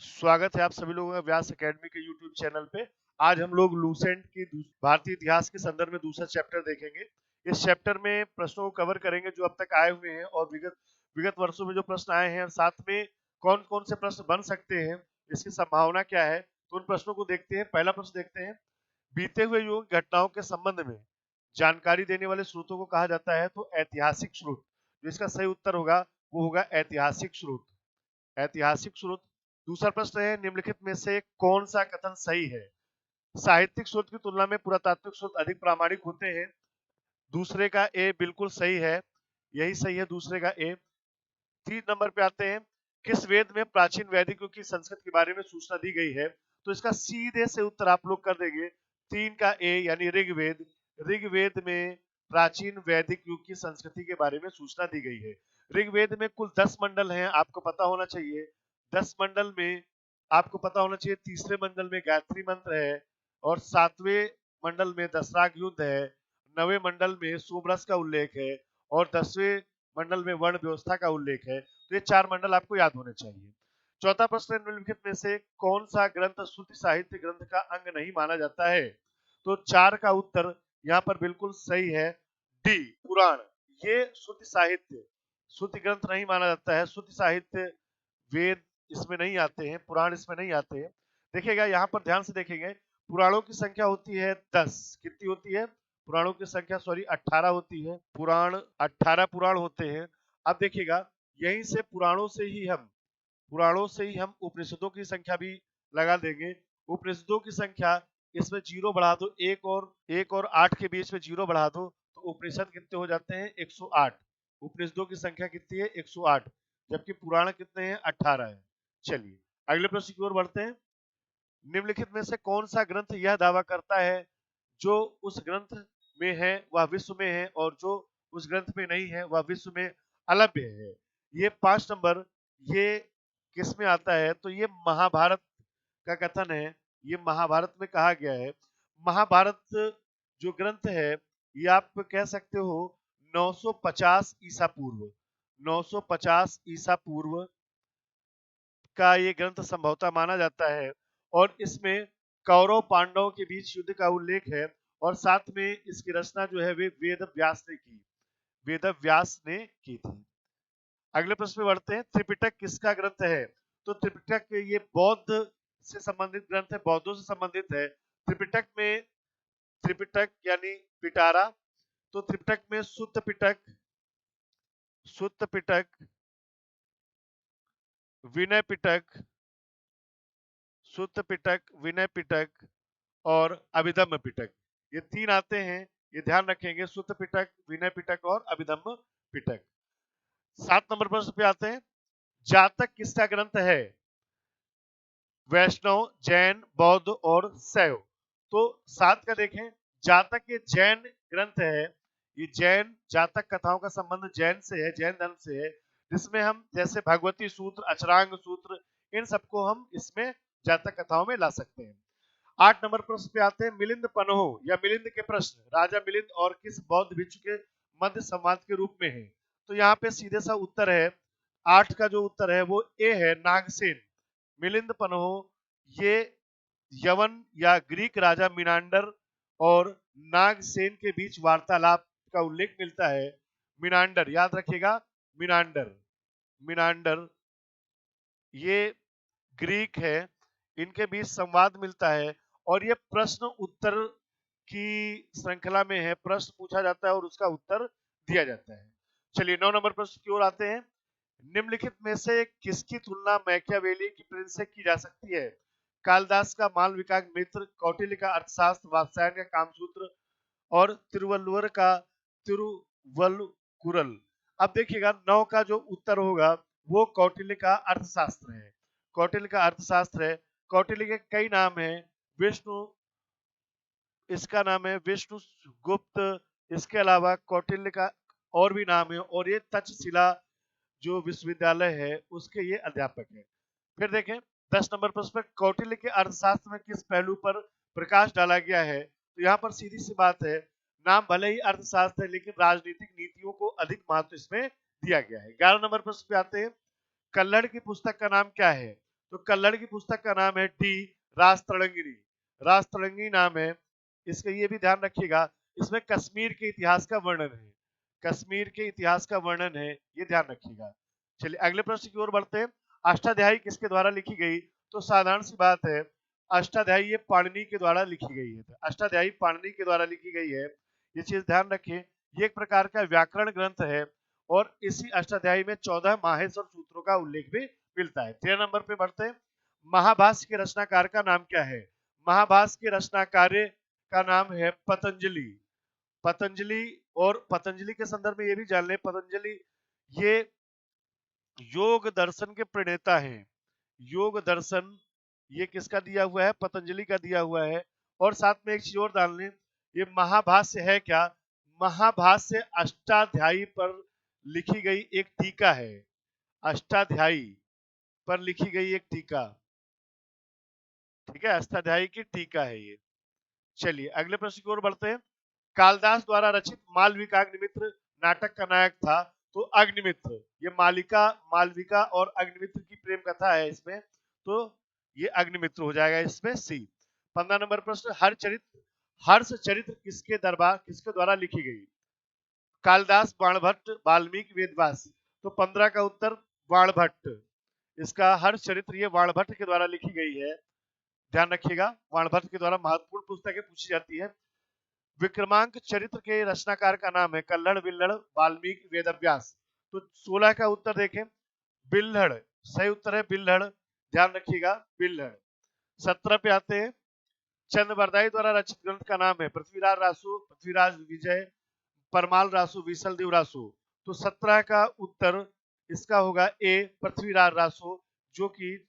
स्वागत है आप सभी लोगों का व्यास एकेडमी के यूट्यूब चैनल पे। आज हम लोग लूसेंट की भारतीय इतिहास के संदर्भ में दूसरा चैप्टर देखेंगे। इस चैप्टर में प्रश्नों को कवर करेंगे जो अब तक आए हुए हैं और विगत विगत वर्षों में जो प्रश्न आए हैं और साथ में कौन कौन से प्रश्न बन सकते हैं, इसकी संभावना क्या है। तो उन प्रश्नों को देखते हैं। पहला प्रश्न देखते हैं, बीते हुए युग की घटनाओं के संबंध में जानकारी देने वाले स्रोतों को कहा जाता है तो ऐतिहासिक स्रोत। जो इसका सही उत्तर होगा वो होगा ऐतिहासिक स्रोत। ऐतिहासिक स्रोत। दूसरा प्रश्न है, निम्नलिखित में से कौन सा कथन सही है। साहित्यिक स्रोत की तुलना में पुरातात्विक स्रोत अधिक प्रामाणिक होते हैं। दूसरे का ए बिल्कुल सही है, यही सही है दूसरे का ए। 3 नंबर पे आते हैं, किस वेद में प्राचीन वैदिक युग की संस्कृत के बारे में सूचना दी गई है। तो इसका सीधे से उत्तर आप लोग कर देंगे 3 का ए यानी ऋग्वेद। ऋग्वेद में प्राचीन वैदिक युग की संस्कृति के बारे में सूचना दी गई है। ऋग्वेद में कुल 10 मंडल हैं, आपको पता होना चाहिए। 10 मंडल में आपको पता होना चाहिए, तीसरे मंडल में गायत्री मंत्र है और 7वें मंडल में दशराग युद्ध है, 9वें मंडल में सोमरस का उल्लेख है और 10वें मंडल में वर्ण व्यवस्था का उल्लेख है। तो ये 4 मंडल आपको याद होने चाहिए। चौथा प्रश्न, निम्नलिखित में से कौन सा ग्रंथ श्रुति साहित्य ग्रंथ का अंग नहीं माना जाता है। तो 4 का उत्तर यहाँ पर बिल्कुल सही है, डी पुराण। ये श्रुति ग्रंथ नहीं माना जाता है। श्रुति साहित्य वेद इसमें नहीं आते हैं, पुराण इसमें नहीं आते हैं। देखिएगा यहाँ पर ध्यान से देखेंगे, पुराणों की संख्या होती है 10। कितनी होती है? पुराणों की संख्या 18 होती है। पुराण 18 पुराण होते हैं। अब देखिएगा, यहीं से पुराणों से ही हम उपनिषदों की संख्या भी लगा देंगे। उपनिषदों की संख्या, इसमें जीरो बढ़ा दो, एक और 8 के बीच में जीरो बढ़ा दो तो उपनिषद कितने हो जाते हैं? 108। उपनिषदों की संख्या कितनी है? 108, जबकि पुराण कितने हैं? 18 है। चलिए अगले प्रश्न की ओर बढ़ते हैं। निम्नलिखित में से कौन सा ग्रंथ यह दावा करता है जो उस ग्रंथ में है वह विश्व में है और जो उस ग्रंथ में नहीं है वह विश्व में अलभ्य है। ये 5 नंबर, ये किस में आता है? तो ये महाभारत का कथन है। ये महाभारत में कहा गया है। महाभारत जो ग्रंथ है, ये आप कह सकते हो 950 ईसा पूर्व, 950 ईसा पूर्व का ये ग्रंथ संभवतः माना जाता है और इसमें कौरव पांडवों के बीच युद्ध का उल्लेख है और साथ में इसकी रचना जो है वे वेद व्यास ने की थी। अगले प्रश्न में बढ़ते हैं, त्रिपिटक किसका ग्रंथ है। तो त्रिपिटक ये बौद्ध से संबंधित ग्रंथ है, बौद्धों से संबंधित है। त्रिपिटक यानी पिटारा। तो त्रिपिटक में सुत्त पिटक, विनय पिटक, सुत्त पिटक, विनय पिटक और अभिधम्म पिटक, ये 3 आते हैं। ये ध्यान रखेंगे, सुत्त पिटक, विनय पिटक और अभिधम्म पिटक। 7 नंबर प्रश्न पे आते हैं, जातक किसका ग्रंथ है। वैष्णव, जैन, बौद्ध और शैव। तो 7 का देखें, जातक ये जैन ग्रंथ है। ये जैन जातक कथाओं का संबंध जैन से है, जैन धर्म से है, जिसमें हम जैसे भगवती सूत्र, अचरांग सूत्र, इन सबको हम इसमें जातक कथाओं में ला सकते हैं। 8 नंबर प्रश्न पे आते हैं, मिलिंद पन्हो या मिलिंद के प्रश्न राजा मिलिंद और किस बौद्ध भिक्षु के मध्य संवाद के रूप में है। तो यहाँ पे सीधे सा उत्तर है, 8 का जो उत्तर है वो ए है, नागसेन। मिलिंद पन्हो ये यवन या ग्रीक राजा मिनांडर और नागसेन के बीच वार्तालाप का उल्लेख मिलता है। मिनांडर याद रखिएगा, मिनांडर मिनांडर ये ग्रीक है, इनके बीच संवाद मिलता है और ये प्रश्न उत्तर की श्रृंखला में है। प्रश्न पूछा जाता है और उसका उत्तर दिया जाता है। चलिए 9 नंबर प्रश्न की ओर आते हैं, निम्नलिखित में से किसकी तुलना मैकियावेली की प्रिंस से की जा सकती है। कालिदास का मालविका मित्र, कौटिल्य का अर्थशास्त्र, वात्स्यायन का कामसूत्र और तिरुवल्लुवर का तिरुवल्लुकुरल। अब देखिएगा 9 का जो उत्तर होगा वो कौटिल्य का अर्थशास्त्र है। कौटिल्य का अर्थशास्त्र है। कौटिल्य के कई नाम हैं, विष्णु, इसका नाम है विष्णु गुप्त। इसके अलावा कौटिल्य का और भी नाम है और ये तक्षशिला जो विश्वविद्यालय है उसके ये अध्यापक है। फिर देखें 10 नंबर प्रश्न पर, कौटिल्य के अर्थशास्त्र में किस पहलू पर प्रकाश डाला गया है। तो यहाँ पर सीधी सी बात है, नाम भले ही अर्थशास्त्र है लेकिन राजनीतिक नीतियों को अधिक महत्व इसमें दिया गया है। 11 नंबर प्रश्न पे आते हैं, कल्लड़ की पुस्तक का नाम क्या है। तो कल्लड़ की पुस्तक का नाम है डी रास्तरंगिणी। रास्तरंगिणी नाम है इसका, ये भी ध्यान रखिएगा। इसमें कश्मीर के इतिहास का वर्णन है, कश्मीर के इतिहास का वर्णन है, ये ध्यान रखिएगा। चलिए अगले प्रश्न की ओर बढ़ते हैं। अष्टाध्यायी किसके द्वारा लिखी गई? तो साधारण सी बात है, अष्टाध्यायी ये पाणिनि के द्वारा लिखी गई है। अष्टाध्यायी पाणिनि के द्वारा लिखी गई है, ये चीज ध्यान रखिए। ये एक प्रकार का व्याकरण ग्रंथ है और इसी अष्टाध्यायी में 14 माहेश्वर सूत्रों का उल्लेख भी मिलता है। 13 नंबर पे बढ़ते हैं। महाभाष्य के रचनाकार का नाम क्या है? महाभाष्य के रचनाकार का नाम है पतंजलि। पतंजलि, और पतंजलि के संदर्भ में ये भी जान लें, पतंजलि ये योग दर्शन के प्रणेता हैं। योग दर्शन ये किसका दिया हुआ है? पतंजलि का दिया हुआ है। और साथ में एक चीज और डाल लें, ये महाभाष्य है क्या? महाभाष्य अष्टाध्यायी पर लिखी गई एक टीका है। अष्टाध्यायी पर लिखी गई एक टीका, ठीक है, अष्टाध्यायी की टीका है ये। चलिए अगले प्रश्न की ओर बढ़ते हैं। कालिदास द्वारा रचित मालविकाग्निमित्र नाटक का नायक था? तो अग्निमित्र। ये मालविका और अग्निमित्र की प्रेम कथा है इसमें, तो ये अग्निमित्र हो जाएगा इसमें सी। 15 नंबर प्रश्न, हर्ष चरित्र किसके द्वारा लिखी गई? कालिदास, बाणभट्ट, वाल्मीकि, वेदव्यास। तो 15 का उत्तर बाणभट्ट। इसका हर्ष चरित्र ये बाणभट्ट के द्वारा लिखी गई है, ध्यान रखिएगा। बाणभट्ट के द्वारा महत्वपूर्ण पुस्तकें पूछी जाती है। विक्रमांक चरित्र के रचनाकार का नाम है कल्लड़, बिल्लड़, वाल्मीकि, वेदव्यास। तो 16 का उत्तर देखें बिल्हड़, सही उत्तर है बिल्हड़, ध्यान रखिएगा बिल्हड़। 17 पे आते हैं। चंद्रबरदाई द्वारा रचित ग्रंथ का नाम है पृथ्वीराज रासु, पृथ्वीराज विजय, परमाल रासु, विसल देव रासु। तो 17 का उत्तर इसका होगा ए पृथ्वीराज रासु, जो कि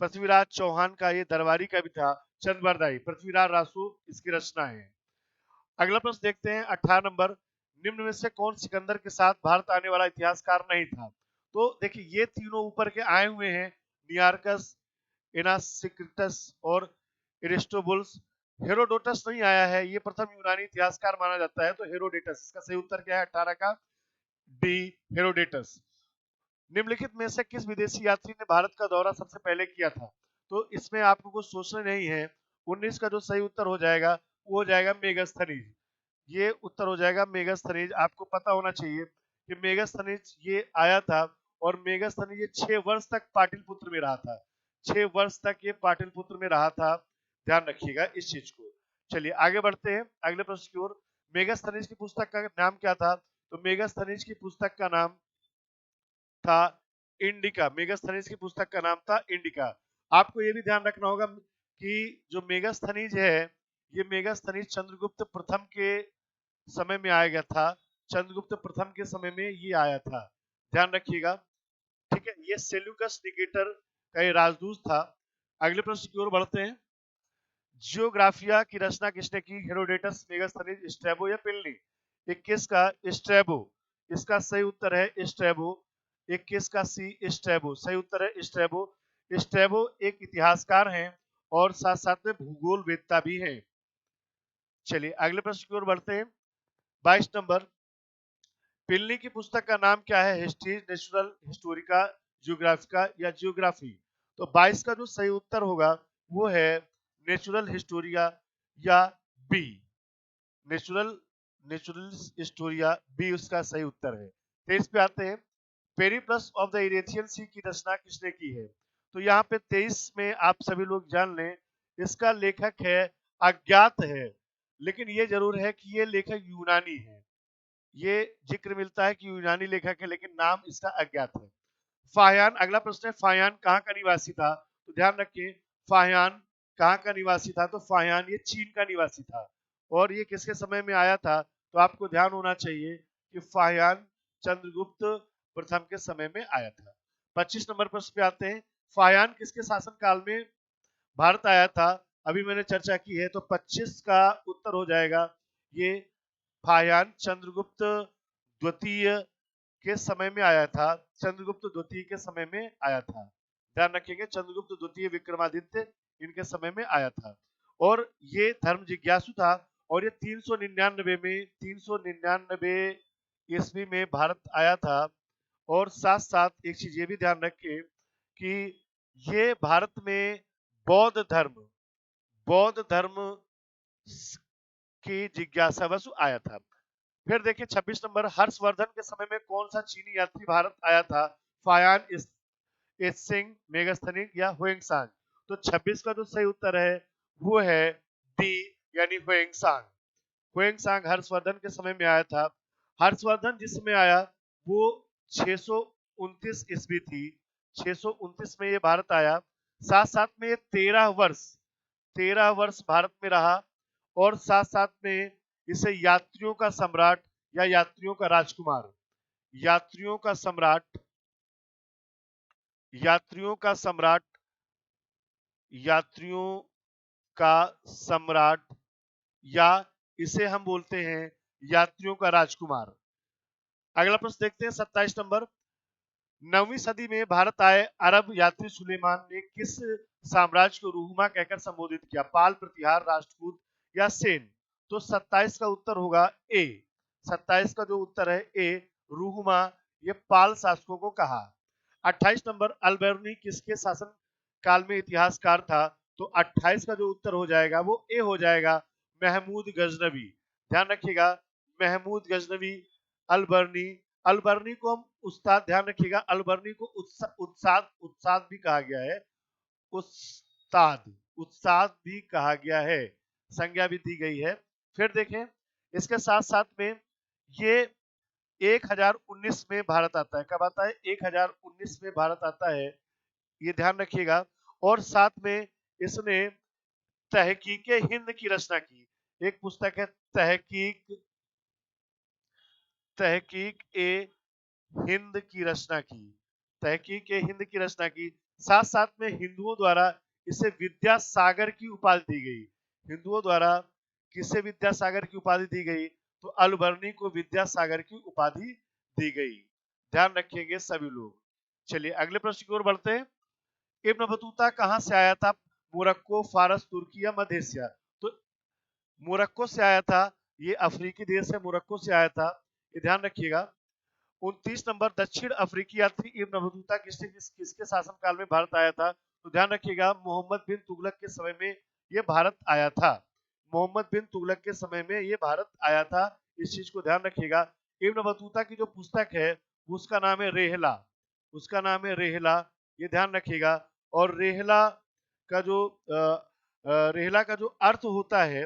पृथ्वीराज चौहान का ये दरबारी कवि था। चंद्रबरदाई, पृथ्वीराज रासु इसकी रचना है। अगला प्रश्न देखते हैं 18 नंबर। निम्न में से कौन सिकंदर के साथ भारत आने वाला इतिहासकार नहीं था? तो देखिए ये तीनों ऊपर के आए हुए हैं, नियार्कस, एनासिक्रिटस और एरिस्टोबुलस। हेरोडोटस नहीं आया है, ये प्रथम यूनानी इतिहासकार माना जाता है, तो हेरोडेटस। इसका सही उत्तर क्या है? 18 का डी हेरोडेटस। निम्नलिखित में से किस विदेशी यात्री ने भारत का दौरा सबसे पहले किया था? तो इसमें आपको कुछ सोचना नहीं है। 19 का जो सही उत्तर हो जाएगा वो हो जाएगा मेगास्थनीज। ये उत्तर हो जाएगा मेगास्थनीज। आपको पता होना चाहिए कि मेगास्थनीज ये आया था और मेगास्थनीज ये 6 वर्ष तक पाटलिपुत्र में रहा था। 6 वर्ष तक ये पाटलिपुत्र में रहा था, ध्यान रखिएगा इस चीज को। चलिए आगे बढ़ते हैं अगले प्रश्न की ओर। मेगास्थनीज की पुस्तक का नाम क्या था? तो मेगास्थनीज की पुस्तक का नाम था इंडिका। मेगास्थनीज की पुस्तक का नाम था इंडिका। आपको ये भी ध्यान रखना होगा कि जो मेगास्थनीज है, ये मेगास्थनीज चंद्रगुप्त प्रथम के समय में आया गया था। चंद्रगुप्त प्रथम के समय में ये आया था, ध्यान रखिएगा, ठीक है। ये सेल्यूकस निकेटर का ये राजदूत था। अगले प्रश्न की ओर बढ़ते हैं। जियोग्राफिया की रचना किसने की? हेरोडेटस, मेगास्थनीज, स्ट्रैबो या प्लिनी? 21 का स्ट्रैबो, इसका सही उत्तर है स्ट्रैबो। 21 का सी स्ट्रैबो, सही उत्तर है स्ट्रैबो। स्ट्रैबो एक इतिहासकार हैं और साथ साथ में भूगोल वेदता भी हैं। चलिए अगले प्रश्न की ओर बढ़ते हैं। 22 नंबर, प्लिनी की पुस्तक का नाम क्या है? हिस्ट्री, नेचुरल हिस्टोरिका, जियोग्राफिका या जियोग्राफी? तो 22 का जो सही उत्तर होगा वो है नेचुरल हिस्टोरिया या B, Natural Natural Historia B उसका सही उत्तर है। 23 पे आते हैं। Periplus of the Erythraean Sea की रचना किसने की है? तो यहाँ पे 23 में आप सभी लोग जान लें, इसका लेखक है अज्ञात है, लेकिन ये जरूर है कि ये लेखक यूनानी है। ये जिक्र मिलता है कि यूनानी लेखक है, लेकिन नाम इसका अज्ञात है। फाहियान, अगला प्रश्न है फाहियान कहाँ का निवासी था? तो ध्यान रखिए फाहियान कहाँ का निवासी था? तो फाहियान ये चीन का निवासी था और ये किसके समय में आया था? तो आपको ध्यान होना चाहिए कि फाहियान चंद्रगुप्त प्रथम के समय में आया था। 25 नंबर प्रश्न पे आते हैं। फाहियान किसके शासन काल में भारत आया था? अभी मैंने चर्चा की है, तो 25 का उत्तर हो जाएगा ये फाहियान चंद्रगुप्त द्वितीय के समय में आया था। चंद्रगुप्त द्वितीय के समय में आया था, ध्यान रखिएगा। चंद्रगुप्त द्वितीय, विक्रमादित्य इनके समय में आया था और ये धर्म जिज्ञासु था और ये 399 ईस्वी में भारत आया था। और साथ साथ एक चीज ये भी ध्यान रखिए कि ये भारत में बौद्ध धर्म की जिज्ञासावश आया था। फिर देखिए 26 नंबर, हर्षवर्धन के समय में कौन सा चीनी यात्री भारत आया था? फायान इत्सिंग, मेगास्थनीज या हुएंगसांग। तो 26 का जो सही उत्तर है वो है डी, यानी हुएंगसांग। हुएंगसांग हर्षवर्धन के समय में आया था। हर्षवर्धन जिस समय आया वो 629 ईस्वी थी। 629 में ये भारत आया। साथ साथ में ये 13 वर्ष भारत में रहा, और साथ साथ में इसे यात्रियों का सम्राट या यात्रियों का राजकुमार, यात्रियों का सम्राट, यात्रियों का सम्राट, यात्रियों का सम्राट, या इसे हम बोलते हैं यात्रियों का राजकुमार। अगला प्रश्न देखते हैं 27 नंबर, 9वीं सदी में भारत आए अरब यात्री सुलेमान ने किस साम्राज्य को रूहुमा कहकर संबोधित किया? पाल, प्रतिहार, राष्ट्रकूट या सेन। तो 27 का उत्तर होगा ए। 27 का जो उत्तर है ए, रूहुमा, ये पाल शासकों को कहा। 28 नंबर, अलबर्नी किसके शासन काल में इतिहासकार था? तो 28 का जो उत्तर हो जाएगा वो ए हो जाएगा, महमूद गजनवी। ध्यान रखिएगा, महमूद गजनवी, अलबर्नी। अलबर्नी को हम उस्ताद, ध्यान रखिएगा, अलबर्नी को उत्साद उत्साद भी कहा गया है, उस्ताद उत्साद भी कहा गया है, संज्ञा भी दी गई है। फिर देखें इसके साथ साथ में ये 1019 में भारत आता है। कब आता है? 1019 में भारत आता है, ये ध्यान रखिएगा। और साथ में इसने तहकीक हिंद की रचना की। एक पुस्तक है तहकीक तहकीक ए हिंद की रचना की, तहकीक ए हिंद की रचना की। साथ साथ में हिंदुओं द्वारा इसे विद्यासागर की उपाधि दी गई। हिंदुओं द्वारा किसे विद्यासागर की उपाधि दी गई? तो अलबर्नी को विद्यासागर की उपाधि दी गई। ध्यान रखेंगे सभी लोग। चलिए अगले प्रश्न की ओर बढ़ते हैं। इब्न बतूता कहां से आया था? मोरक्को, फारस, तुर्की या मध्य एशिया। तो मोरक्को से आया था, ये अफ्रीकी देश है, मोरक्को से आया था, ये ध्यान रखिएगा। 29 नंबर, दक्षिण अफ्रीकी यात्री इब्न बतूता किसके शासनकाल में भारत आया था? तो ध्यान रखिएगा, मोहम्मद बिन तुगलक के समय में ये भारत आया था। मोहम्मद बिन तुगलक के समय में ये भारत आया था, इस चीज को ध्यान रखिएगा। इब्न बतूता की जो पुस्तक है उसका नाम है रेहला, उसका नाम है रेहला, ये ध्यान रखिएगा। और रेहला का जो अर्थ होता है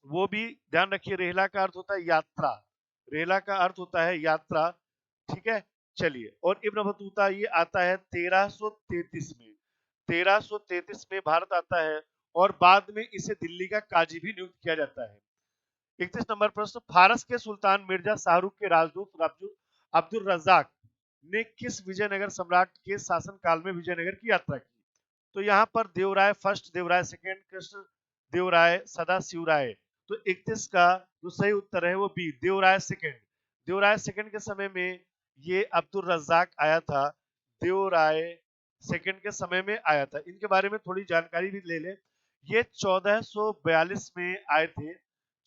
वो भी ध्यान रखिए, रेहला का अर्थ होता है यात्रा, रेहला का अर्थ होता है यात्रा, ठीक है। चलिए, और इब्न बतूता ये आता है 1333 में, 1333 में भारत आता है, और बाद में इसे दिल्ली का काजी भी नियुक्त किया जाता है। 31 नंबर प्रश्न, फारस के सुल्तान मिर्जा शाहरुख के राजदूत अब्दुल रज्जाक ने किस विजयनगर सम्राट के शासन काल में विजयनगर की यात्रा की? तो यहाँ पर देवराय फर्स्ट, देवराय सेकंड, कृष्ण देवराय, सदा शिवराय। तो 31 का जो सही उत्तर है वो B, Devaraya second. Devaraya second के समय में ये अब्दुल रज्जाक आया था, देवराय सेकंड के समय में आया था। इनके बारे में थोड़ी जानकारी भी ले लें। ये 1442 में आए थे,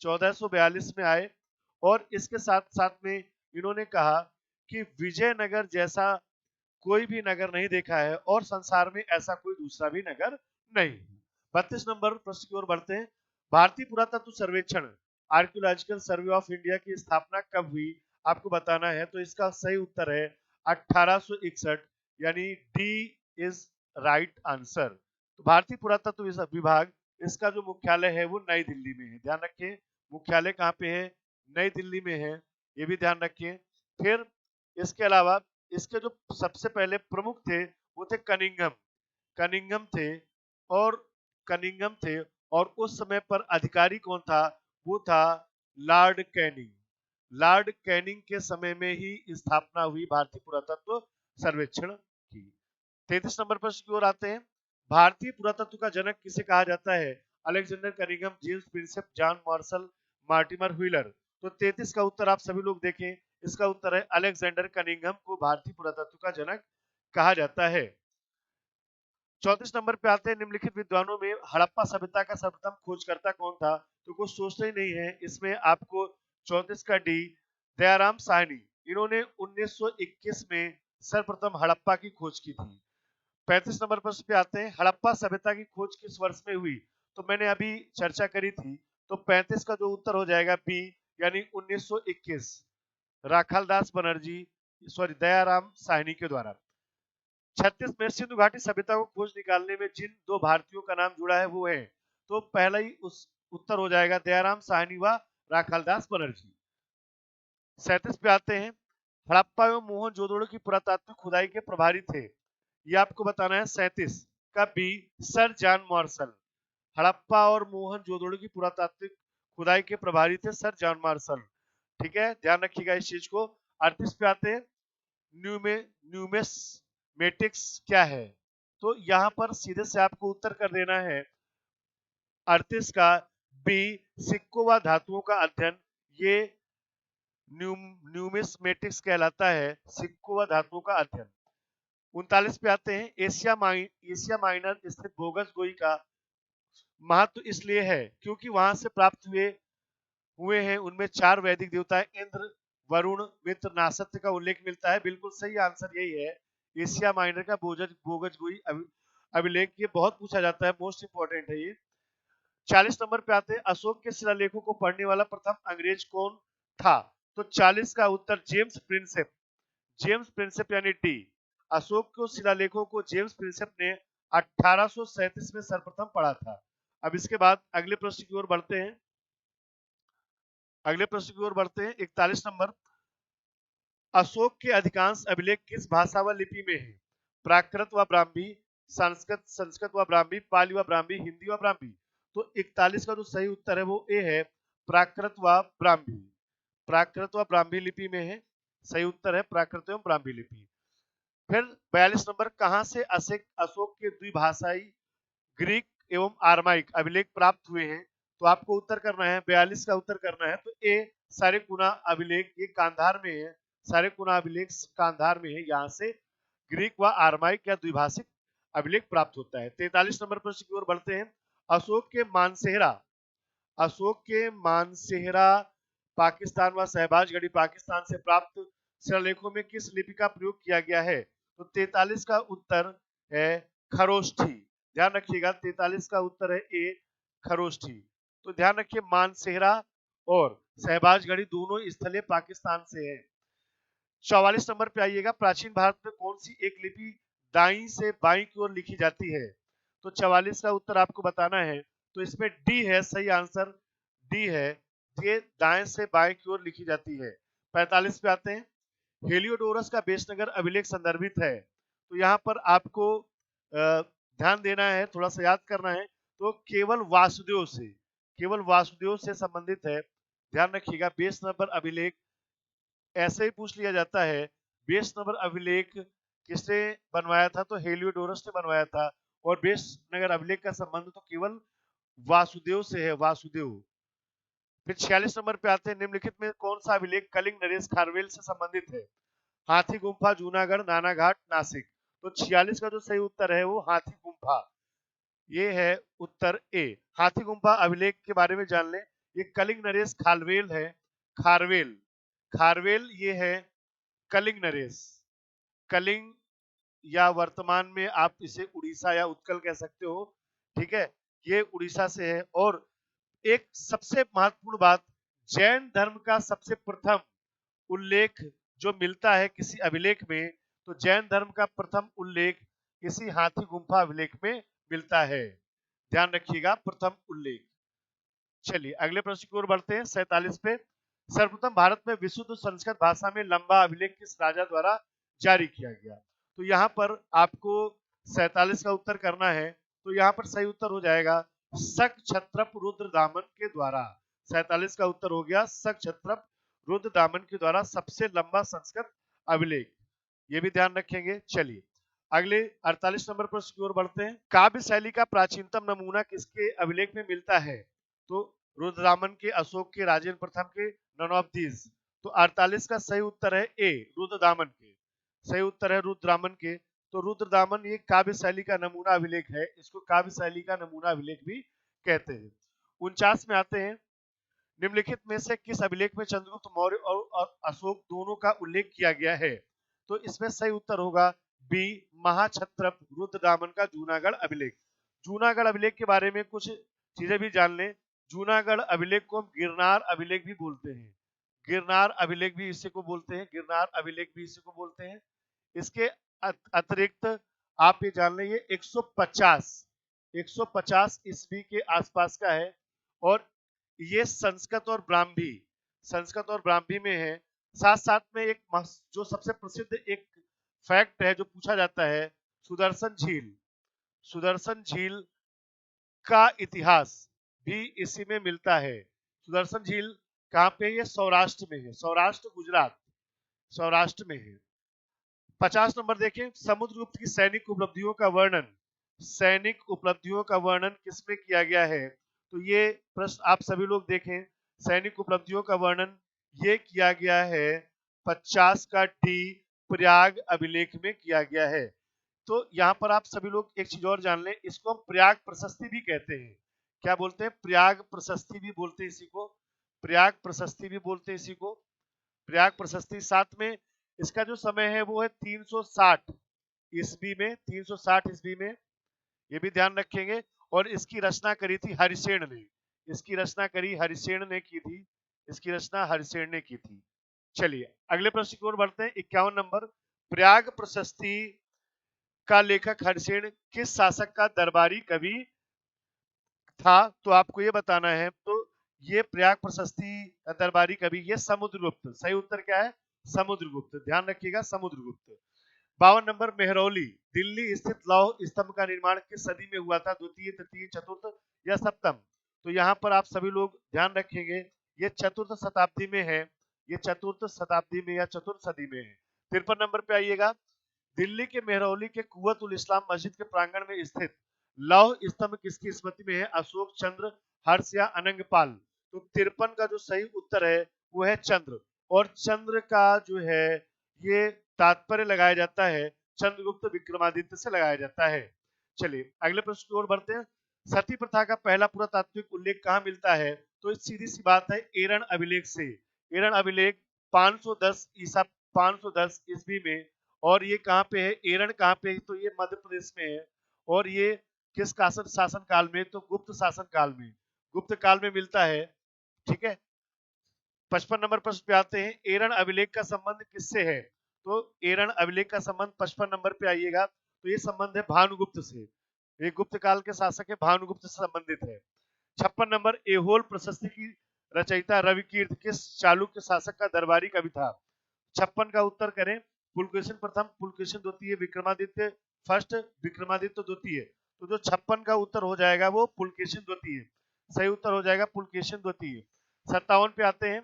1442 में आए, और इसके साथ साथ में इन्होंने कहा कि विजयनगर जैसा कोई भी नगर नहीं देखा है, और संसार में ऐसा कोई दूसरा भी नगर नहीं। 32 नंबर प्रश्न की ओर बढ़ते हैं। भारतीय पुरातत्व सर्वेक्षण, आर्कियोलॉजिकल सर्वे ऑफ इंडिया की स्थापना कब हुई? आपको बताना है। तो इसका सही उत्तर है 1861, यानी डी इज राइट आंसर। तो भारतीय पुरातत्व विभाग, इसका जो मुख्यालय है वो नई दिल्ली में है। ध्यान रखिए, मुख्यालय कहाँ पे है? नई दिल्ली में है, ये भी ध्यान रखिए। फिर इसके अलावा इसके जो सबसे पहले प्रमुख थे वो थे कनिंघम, कनिंघम थे, और कनिंघम थे, और उस समय पर अधिकारी कौन था? वो था लॉर्ड कैनिंग। लॉर्ड कैनिंग के समय में ही स्थापना हुई भारतीय पुरातत्व सर्वेक्षण की। 33 नंबर प्रश्न की ओर आते हैं। भारतीय पुरातत्व का जनक किसे कहा जाता है? Alexander Cunningham, James Prinsep, John Marshall, Mortimer wheeler. तो 33 का उत्तर आप सभी लोग देखें, इसका उत्तर है अलेक्जेंडर कनिंघम को भारतीय पुरातत्व का जनक कहा जाता है। 34 नंबर पे आते हैं, निम्नलिखित विद्वानों में हड़प्पा सभ्यता का सर्वप्रथम खोजकर्ता कौन था? तो कुछ सोचना ही नहीं है, इसमें आपको 34 का डी, दयाराम साहनी। इन्होंने 1921 में सर्वप्रथम हड़प्पा की खोज की थी। 35 नंबर प्रश्न पे आते हैं, हड़प्पा सभ्यता की खोज किस वर्ष में हुई? तो मैंने अभी चर्चा करी थी, तो 35 का जो उत्तर हो जाएगा बी, यानी 1921, राखालदास बनर्जी, सॉरी दयाराम साहनी के द्वारा। 36 में सिंधु घाटी सभ्यता को खोज निकालने में जिन दो भारतीयों का नाम जुड़ा है वो है, तो पहला ही उस उत्तर हो जाएगा दयाराम साहनी व राखालदास बनर्जी। 37 पे आते हैं, हड़प्पा एवं मोहनजोदड़ो की पुरातात्विक खुदाई के प्रभारी थे, ये आपको बताना है। 37 का B, sir John Marshall. Harappa और मोहनजोदड़ो की पुरातात्विक खुदाई के प्रभारी थे सर जॉन मार्शल। ठीक है, ध्यान रखिएगा इस चीज को। 38 पे आते हैं, न्यूमेस्मेटिक्स क्या है? तो यहां पर सीधे से आपको उत्तर कर देना है 38 का बी, सिक्कों व धातुओं का अध्ययन, ये न्यूमिस्मेटिक्स कहलाता है, सिक्कों व धातुओं का अध्ययन। 39 पे आते हैं, एशिया माइनर स्थित बोगस गोई का महत्व इसलिए है क्योंकि वहां से प्राप्त हुए हैं उनमें 4 वैदिक देवता इंद्र, वरुण, मित्र, नासत्य का उल्लेख मिलता है। बिल्कुल सही आंसर यही है, एशिया माइनर का बोगस गोई अभिलेख। ये बहुत पूछा जाता है, मोस्ट इंपोर्टेंट है ये। 40 नंबर पे आते हैं, अशोक के शिलालेखों को पढ़ने वाला प्रथम अंग्रेज कौन था? तो 40 का उत्तर जेम्स प्रिंसेप। जेम्स प्रिंसेप यानी डी। अशोक के शिलालेखों को जेम्स प्रिंसेप ने 1837 में सर्वप्रथम पढ़ा था। अब इसके बाद अगले प्रश्न की ओर बढ़ते हैं। 41 नंबर, अशोक के अधिकांश अभिलेख किस भाषा व लिपि में है? प्राकृत व ब्राह्मी, संस्कृत व ब्राह्मी, पाली व ब्राह्मी, हिंदी व ब्राह्मी। तो 41 का जो सही उत्तर है वो ए है, प्राकृत व ब्राह्मी। प्राकृत व ब्राह्मी लिपि में है, सही उत्तर है प्राकृत एवं ब्राह्मी लिपि। फिर 42 नंबर, कहां से अशोक के द्विभाषाई ग्रीक एवं आर्माइक अभिलेख प्राप्त हुए हैं? तो आपको उत्तर करना है, 42 का उत्तर करना है, तो ए, सारेकुना अभिलेख, ये कांधार में है। सारेकुना अभिलेख कांधार में है, यहाँ से ग्रीक व आर्माइक या द्विभाषिक अभिलेख प्राप्त होता है। 43 नंबर प्रश्न की ओर बढ़ते हैं, अशोक के मानसेहरा पाकिस्तान व शहबाजगढ़ी पाकिस्तान से प्राप्त शिलालेखों में किस लिपि का प्रयोग किया गया है? तो 43 का उत्तर है खरोष्ठी। ध्यान रखिएगा, 43 का उत्तर है ए, खरोष्ठी। तो ध्यान रखिए, मानसेहरा और शहबाजगढ़ी दोनों स्थलीय पाकिस्तान से है। 44 नंबर पे आइएगा, प्राचीन भारत में कौन सी एक लिपि दाई से बाई की ओर लिखी जाती है? तो 44 का उत्तर आपको बताना है, तो इसमें डी है सही आंसर, डी है, ये दाएं से बाएं की ओर लिखी जाती है। 45 पे आते हैं, हेलियोडोरस का बेशनगर अभिलेख संदर्भित है, तो यहाँ पर आपको ध्यान देना है, थोड़ा सा याद करना है, तो केवल वासुदेव से संबंधित है। ध्यान रखिएगा, बेस नंबर अभिलेख ऐसे ही पूछ लिया जाता है, बेस नंबर अभिलेख किसने बनवाया था? तो हेलियोडोरस ने बनवाया था, और बेस नगर अभिलेख का संबंध तो केवल वासुदेव से है, वासुदेव। फिर 46 नंबर पे आते हैं, निम्नलिखित में कौन सा अभिलेख कलिंग नरेश खारवेल से संबंधित है? हाथी गुम्फा, जूनागढ़, नानाघाट, नासिक। तो 46 का जो सही उत्तर है वो हाथी गुम्फा, ये है उत्तर ए। हाथी गुम्फा अभिलेख के बारे में जान लें, ये कलिंग नरेश खारवेल है, खारवेल, खारवेल ये है कलिंग नरेश। कलिंग या वर्तमान में आप इसे उड़ीसा या उत्कल कह सकते हो, ठीक है, ये उड़ीसा से है। और एक सबसे महत्वपूर्ण बात, जैन धर्म का सबसे प्रथम उल्लेख जो मिलता है किसी अभिलेख में, तो जैन धर्म का प्रथम उल्लेख किसी हाथी गुम्फा अभिलेख में मिलता है। ध्यान रखिएगा, प्रथम उल्लेख। चलिए अगले प्रश्न की ओर बढ़ते हैं, 47 पे, सर्वप्रथम भारत में विशुद्ध संस्कृत भाषा में लंबा अभिलेख किस राजा द्वारा जारी किया गया? तो यहाँ पर आपको 47 का उत्तर करना है, तो यहाँ पर सही उत्तर हो जाएगा शक छत्रप रुद्रदामन के द्वारा। 47 का उत्तर हो गया शक छत्रप रुद्रदामन के द्वारा सबसे लंबा संस्कृत अभिलेख, ये भी ध्यान रखेंगे। चलिए अगले 48 नंबर प्रश्न की ओर बढ़ते हैं, काव्य शैली का प्राचीनतम नमूना किसके अभिलेख में मिलता है? तो रुद्रदामन के, अशोक के, राजेंद्र प्रथम के, नन ऑफ दीज। तो 48 का सही उत्तर है ए, रुद्रदामन के, सही उत्तर है रुद्रदामन के। तो रुद्रदामन ये काव्य शैली का नमूना अभिलेख है, इसको काव्य शैली का नमूना अभिलेख भी कहते हैं। 49 में आते हैं, निम्नलिखित में से किस अभिलेख में चंद्रगुप्त मौर्य और अशोक दोनों का उल्लेख किया गया है? तो इसमें सही उत्तर होगा बी महाक्षत्रप रुद्रदामन का जूनागढ़ अभिलेख। जूनागढ़ अभिलेख के बारे में कुछ चीजें भी जान लें। जूनागढ़ अभिलेख को हम गिरनार अभिलेख भी बोलते हैं। गिरनार अभिलेख भी इसी को बोलते हैं। गिरनार अभिलेख भी इसी को बोलते हैं। इसके अतिरिक्त आप ये जान लें, ये 150 ईस्वी के आसपास का है और ये संस्कृत और ब्राह्मी में है। साथ साथ में एक जो सबसे प्रसिद्ध एक फैक्ट है जो पूछा जाता है, सुदर्शन झील का इतिहास भी इसी में मिलता है। सुदर्शन झील कहाँ पे है? ये सौराष्ट्र में है, सौराष्ट्र गुजरात, सौराष्ट्र में है। 50 नंबर देखें, समुद्रगुप्त की सैनिक उपलब्धियों का वर्णन, सैनिक उपलब्धियों का वर्णन किसमें किया गया है? तो ये प्रश्न आप सभी लोग देखें, सैनिक उपलब्धियों का वर्णन ये किया गया है 50 का डी प्रयाग अभिलेख में किया गया है। तो यहाँ पर आप सभी लोग एक चीज और जान लें, इसको हम प्रयाग प्रशस्ति भी कहते हैं। क्या बोलते हैं? प्रयाग प्रशस्ति भी बोलते हैं इसी को, प्रयाग प्रशस्ति भी बोलते हैं इसी को, प्रयाग प्रशस्ति। साथ में इसका जो समय है वो है 360 ईस्वी में, 360 ईस्वी में, ये भी ध्यान रखेंगे। और इसकी रचना करी थी हरिसेन ने, इसकी रचना करी हरिसेन ने की थी, इसकी रचना हरिसेन ने की थी। चलिए अगले प्रश्न की ओर बढ़ते हैं। 51 नंबर, प्रयाग प्रशस्ति का लेखक हरिसेन किस शासक का दरबारी कवि था? तो आपको ये बताना है। तो ये प्रयाग प्रशस्ति दरबारी कवि ये समुद्रगुप्त, सही उत्तर क्या है? समुद्रगुप्त, ध्यान रखिएगा समुद्रगुप्त। 52 नंबर, मेहरौली दिल्ली स्थित लौह स्तंभ का निर्माण किस सदी में हुआ था? द्वितीय, तृतीय, चतुर्थ या सप्तम? तो यहाँ पर आप सभी लोग ध्यान रखेंगे, ये चतुर्थ शताब्दी में है, ये चतुर्थ शताब्दी में या चतुर्थ सदी में है। 53 नंबर पे आइएगा, दिल्ली के मेहरौली के कुव्वत उल इस्लाम मस्जिद के प्रांगण में स्थित लौह स्तंभ किसकी स्मृति में है? अशोक, चंद्र, हर्ष या अनंगपाल? तो 53 का जो सही उत्तर है वो है चंद्र। और चंद्र का जो है ये तात्पर्य लगाया जाता है चंद्रगुप्त विक्रमादित्य से लगाया जाता है। चलिए अगले प्रश्न की ओर बढ़ते हैं। सती प्रथा का पहला पुरातात्विक उल्लेख कहाँ मिलता है? तो सीधी सी बात है, एरन अभिलेख से। एरन अभिलेख 510 ईस्वी में। और ये कहाँ पे है? एरन कहाँ पे है? तो ये मध्य प्रदेश में है। और ये किस शासन काल में? तो गुप्त शासन काल में, गुप्त काल में मिलता है। ठीक है। 55 नंबर प्रश्न पे आते हैं, एरन अभिलेख का संबंध किससे है? तो एरन अभिलेख का संबंध 55 नंबर पे आइएगा, तो ये संबंध है भानुगुप्त से। ये गुप्त काल के शासक है, भानुगुप्त से संबंधित है। 56 नंबर, एहोल प्रशस्ति की रचयिता रविकीर्त किस चालुक्य शासक का दरबारी कवि था? 56 का उत्तर करें, पुलकेशिन प्रथम, पुलकेशिन द्वितीय, विक्रमादित्य फर्स्ट, विक्रमादित्य द्वितीय। तो जो 56 का उत्तर हो जाएगा वो पुलकेशिन द्वितीय, सही उत्तर हो जाएगा पुलकेशिन द्वितीय। 57 पे आते हैं,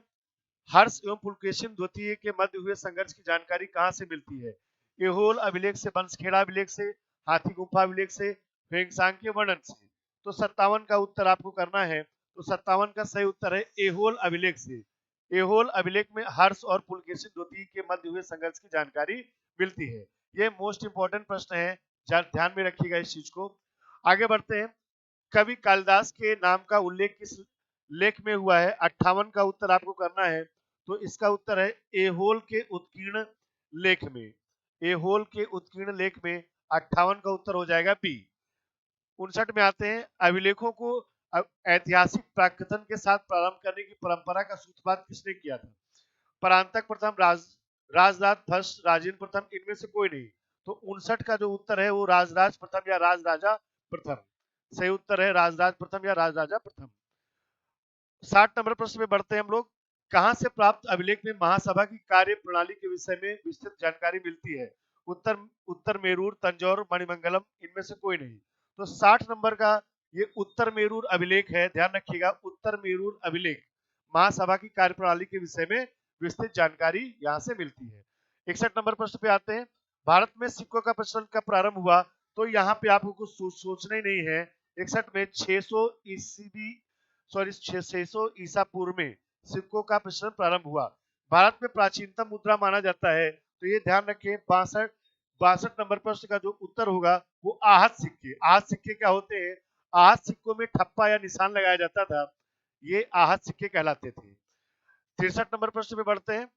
हर्ष एवं पुलकेशिन द्वितीय के मध्य हुए संघर्ष की जानकारी कहां से मिलती है? एहोल अभिलेख से, बंसखेड़ा अभिलेख से, हाथी गुफा अभिलेख से, वेंगसांग के वर्णन से। तो 57 का उत्तर आपको करना है। तो 57 का सही उत्तर है एहोल अभिलेख से। एहोल अभिलेख में हर्ष और पुलकेशिन द्वितीय के मध्य हुए संघर्ष की जानकारी मिलती है। ये मोस्ट इंपोर्टेंट प्रश्न है, ध्यान में रखिएगा इस चीज को। आगे बढ़ते हैं, कवि कालिदास के नाम का उल्लेख किस लेख में हुआ है? 58 का उत्तर आपको करना है। तो इसका उत्तर है एहोल के उत्कीर्ण लेख में, एहोल के उत्कीर्ण लेख में 58 का उत्तर हो जाएगा बी। 59 में आते हैं, अभिलेखों को ऐतिहासिक प्राकथन के साथ प्रारंभ करने की परंपरा का सूत्रपात किसने किया था? परांतक प्रथम, राजराज फर्स्ट, राजेंद्र प्रथम, इनमें से कोई नहीं। तो 59 का जो उत्तर है वो राजराज प्रथम या राजराजा प्रथम, सही उत्तर है राजराज प्रथम या राजराजा प्रथम। 60 नंबर प्रश्न में बढ़ते हैं हम लोग, कहां से प्राप्त अभिलेख में महासभा की कार्य प्रणाली के विषय में विस्तृत जानकारी मिलती है? उत्तर मेरूर, तंजौर, मणिमंगलम, इनमें से कोई नहीं। तो 60 नंबर का ये उत्तर मेरूर अभिलेख है, ध्यान रखिएगा उत्तर मेरूर अभिलेख, महासभा की कार्यप्रणाली के विषय में विस्तृत जानकारी यहां से मिलती है। 61 नंबर प्रश्न पे आते हैं, भारत में सिक्कों का प्रचलन कब प्रारंभ हुआ? तो यहाँ पे आपको कुछ सोचना ही नहीं है। 61 में 600 ईस्वी, सॉरी 600 ईसा पूर्व में सिक्कों का प्रचलन प्रारंभ हुआ। भारत में प्राचीनतम मुद्रा माना जाता है। तो ये ध्यान रखें, 62 नंबर प्रश्न का जो उत्तर होगा वो आहत सिक्के। आहत सिक्के क्या होते हैं? आहत सिक्कों में ठप्पा या निशान लगाया जाता था, ये आहत सिक्के कहलाते थे। 63 नंबर प्रश्न में बढ़ते हैं,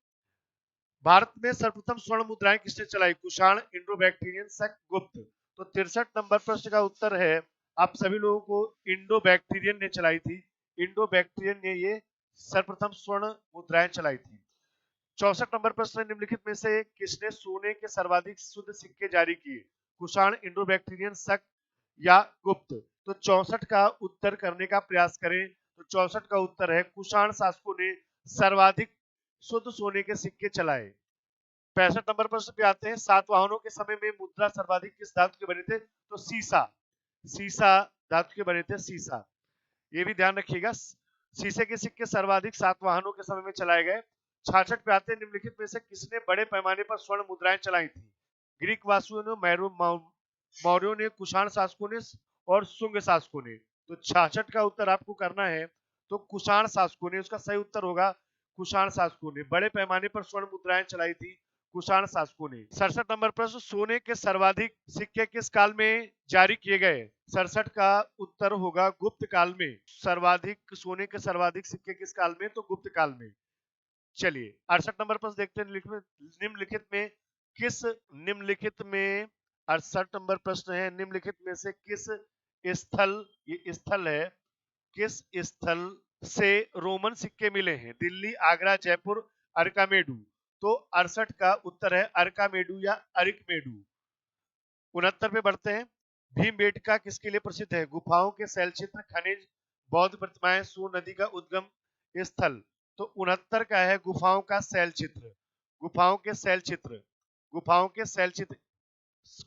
भारत में सर्वप्रथम स्वर्ण मुद्राएं किसने चलाई? कुषाण, इंडो बैक्टीरियन, शक, गुप्त। तो 63 नंबर प्रश्न का उत्तर है आप सभी लोगों को इंडो बैक्टीरियन ने चलाई थी। इंडो बैक्टीरियन ने ये सर्वप्रथम स्वर्ण मुद्राएं चलाई थी। 64 नंबर प्रश्न, निम्नलिखित में से किसने सोने के सर्वाधिक शुद्ध सिक्के जारी किए? कुषाण, इंडो बैक्टीरियन, शक या गुप्त। तो 64 का उत्तर करने का प्रयास करें तो 64 का उत्तर है कुषाण शासकों ने सर्वाधिक शुद्ध सोने के सिक्के चलाए। 65 नंबर प्रश्न पे आते हैं, सातवाहनों के समय में मुद्रा सर्वाधिक किस धातु के बने थे? तो सीसा, सीसा धातु के बने थे, सीसा। ये भी ध्यान रखिएगा, शीशे के सिक्के सर्वाधिक सातवाहनों के समय में चलाए गए। 66 पे आते हैं, निम्नलिखित में से किसने बड़े पैमाने पर स्वर्ण मुद्राएं चलाई थी? ग्रीक वासुओं ने, मौर्यों ने, कुषाण शासकों ने और शुंग शासकों ने। तो 66 का उत्तर आपको करना है तो कुषाण शासकों ने, उसका सही उत्तर होगा कुषाण शासकों ने बड़े पैमाने पर स्वर्ण मुद्राएं चलाई थी, कुषाण शासकों ने। 67 नंबर प्रश्न, सोने के सर्वाधिक सिक्के किस काल में जारी किए गए? 67 का उत्तर होगा गुप्त काल में। सर्वाधिक सोने के सर्वाधिक सिक्के किस काल में? तो गुप्त काल में। चलिए 68 नंबर प्रश्न देखते हैं, निम्नलिखित में किस, निम्नलिखित में 68 नंबर प्रश्न है, निम्नलिखित में से किस स्थल, ये स्थल है, किस स्थल से रोमन सिक्के मिले हैं? दिल्ली, आगरा, जयपुर, अरकामेडू। तो 68 का उत्तर है अरकामेडू या अरिकमेडू। 69 पे बढ़ते हैं, भीमबेटका किसके लिए प्रसिद्ध है? गुफाओं के शैलचित्र, खनिज, बौद्ध प्रतिमाएं, सोन नदी का उद्गम स्थल। तो 69 का है गुफाओं का शैलचित्र, गुफाओं के शैलचित्र, गुफाओं के शैलचित्र,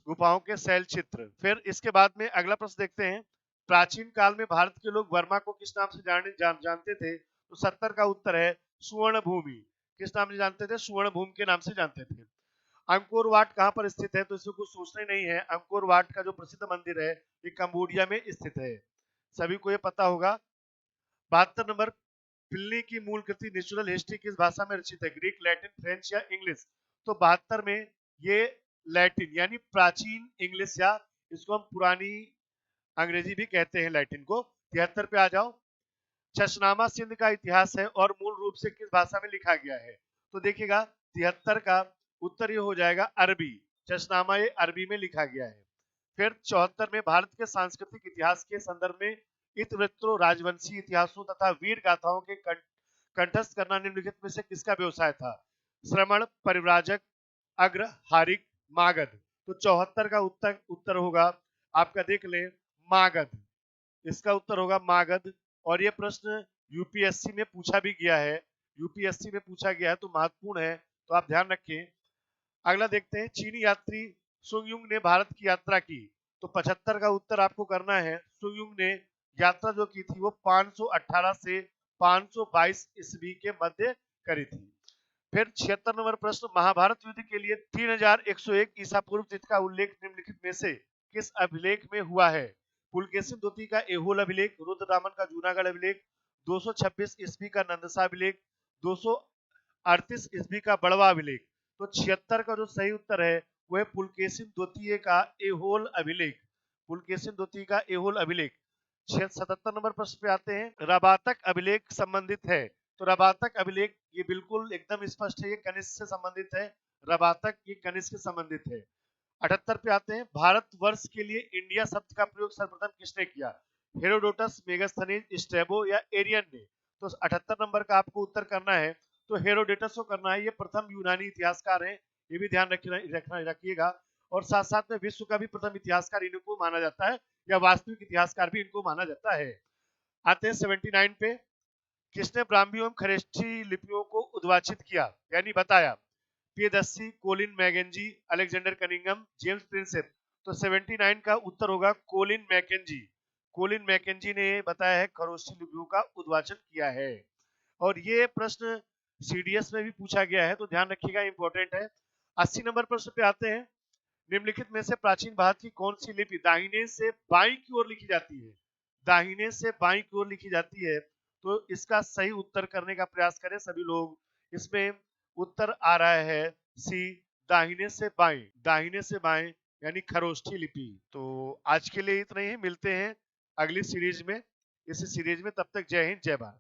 गुफाओं के शैलचित्र। फिर इसके बाद में अगला प्रश्न देखते हैं, प्राचीन काल में भारत के लोग वर्मा को किस नाम से जानते थे? तो 70 का उत्तर है सुवर्ण भूमि। किस नाम से जानते थे? सुवर्ण भूमि के नाम से जानते थे। अंकोर वाट कहां पर स्थित है? तो इसमें कुछ सोचना ही नहीं है, अंकोर वाट का जो प्रसिद्ध मंदिर है ये कंबोडिया में स्थित है, सभी को ये पता होगा। 72 नंबर, प्लिनी की मूल कृति नेचुरल हिस्ट्री किस भाषा में रचित है? ग्रीक, लैटिन, फ्रेंच या इंग्लिश। तो 72 में ये लैटिन यानी प्राचीन इंग्लिश, या इसको हम पुरानी अंग्रेजी भी कहते हैं लैटिन को। 73 पे आ जाओ, चशनामा सिंध का इतिहास है और मूल रूप से किस भाषा में लिखा गया है? तो देखिएगा 73 का उत्तर ये हो जाएगा अरबी, चशनामा ये अरबी में लिखा गया है। फिर 74 में भारत के सांस्कृतिक इतिहास के संदर्भ में इतिवृत्तों, राजवंशी इतिहासों तथा वीर गाथाओं के कंठस्थ करना निम्नलिखित में से किसका व्यवसाय था? श्रमण, परिव्राजक, अग्र, हारिक, मागध। तो 74 का उत्तर होगा आपका, देख ले, मागध। इसका उत्तर होगा मागध। और ये प्रश्न यूपीएससी में पूछा भी गया है, यूपीएससी में पूछा गया है तो महत्वपूर्ण है, तो आप ध्यान रखें। अगला देखते हैं, चीनी यात्री सुंगयुंग ने भारत की यात्रा की। तो 75 का उत्तर आपको करना है, सुंगयुंग ने यात्रा जो की थी वो 518 से 522 ईस्वी के मध्य करी थी। फिर 76 नंबर प्रश्न, महाभारत युद्ध के लिए 3101 ईसा पूर्व तिथि का उल्लेख निम्नलिखित में से किस अभिलेख में हुआ है? पुलकेशिन द्वितीय का एहोल अभिलेख, रुद्रदामन का जूनागढ़ अभिलेख, 226 ईस्वी का नंदसा अभिलेख, 238 ईस्वी का बड़वा अभिलेख। तो 76 का जो सही उत्तर है वह पुलकेशिन द्वितीय का एहोल अभिलेख, पुलकेशिन द्वितीय का एहोल अभिलेख। 77 नंबर प्रश्न पे आते हैं, रबातक अभिलेख संबंधित है। तो रबातक अभिलेख ये बिल्कुल एकदम स्पष्ट है, ये कनिष्क से संबंधित है, रबातक ये कनिष्क से संबंधित है। 78 पे आते हैं, भारत वर्ष के लिए इंडिया शब्द का प्रयोग सर्वप्रथम किसने किया? हेरोडोटस, मेगास्थनीज, स्ट्रैबो या एरियन ने। तो 78 नंबर का आपको उत्तर करना है तो हेरोडोटस को करना है, ये प्रथम यूनानी इतिहासकार हैं, ये भी ध्यान रखिएगा। और साथ साथ में विश्व का भी प्रथम इतिहासकार इनको माना जाता है, या वास्तविक इतिहासकार भी इनको माना जाता है। आते हैं 79 पे, किसने ब्राह्मी एवं खरेष्ठी लिपियों को उद्वाचित किया यानी बताया? Piyadassi, Colin Mackenzie, Alexander Cunningham, James Prinsep. तो 79 का उत्तर होगा कोलिन मैकेंजी, कोलिन मैकेंजी ने बताया है खरोष्ठी लिपियों का उद्वाचन किया है। और ये प्रश्न सीडीएस में भी पूछा गया है तो ध्यान रखिएगा, इंपॉर्टेंट है। 80 नंबर प्रश्न पे आते हैं, निम्नलिखित में से प्राचीन भारत की कौन सी लिपि दाहिने से बाईं की ओर लिखी जाती है? दाहिने से बाईं की ओर लिखी जाती है। तो इसका सही उत्तर करने का प्रयास करें सभी लोग। इसमें उत्तर आ रहा है सी, दाहिने से बाएं, दाहिने से बाएं यानी खरोष्ठी लिपि। तो आज के लिए इतना ही, मिलते हैं अगली सीरीज में, इस सीरीज में। तब तक जय हिंद, जय भारत।